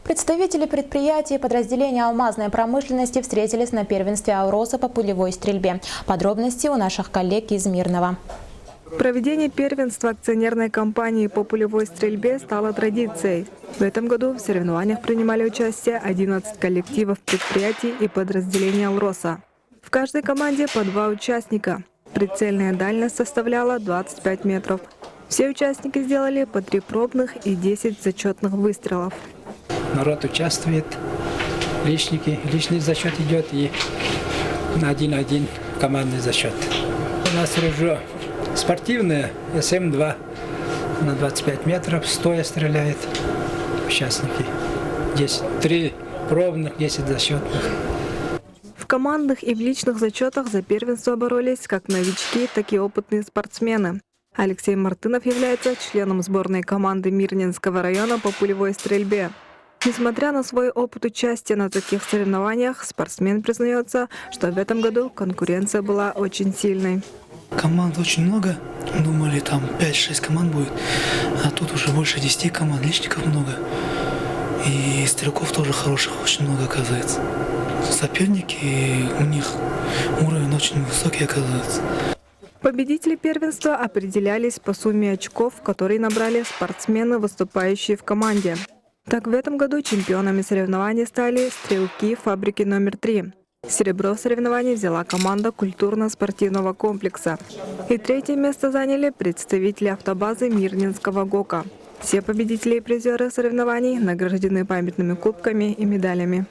Представители предприятий и подразделений алмазной промышленности встретились на первенстве Алроса по пулевой стрельбе. Подробности у наших коллег из Мирного. Проведение первенства акционерной компании по пулевой стрельбе стало традицией. В этом году в соревнованиях принимали участие 11 коллективов предприятий и подразделений Алроса. В каждой команде по 2 участника. Прицельная дальность составляла 25 метров. Все участники сделали по 3 пробных и 10 зачетных выстрелов. Народ участвует, личный зачет идет и на 1-1 командный зачет. У нас ружье спортивное, СМ-2 на 25 метров, стоя стреляет участники. 3 пробных, 10 зачетных. В командных и в личных зачетах за первенство боролись как новички, так и опытные спортсмены. Алексей Мартынов является членом сборной команды Мирнинского района по пулевой стрельбе. Несмотря на свой опыт участия на таких соревнованиях, спортсмен признается, что в этом году конкуренция была очень сильной. Команд очень много, думали там 5-6 команд будет, а тут уже больше 10 команд, личников много. И стрелков тоже хороших очень много оказывается. Соперники, у них уровень очень высокий оказывается. Победители первенства определялись по сумме очков, которые набрали спортсмены, выступающие в команде. Так, в этом году чемпионами соревнований стали стрелки фабрики номер 3. Серебро в соревновании взяла команда культурно-спортивного комплекса. И 3-е место заняли представители автобазы Мирнинского ГОКа. Все победители и призеры соревнований награждены памятными кубками и медалями.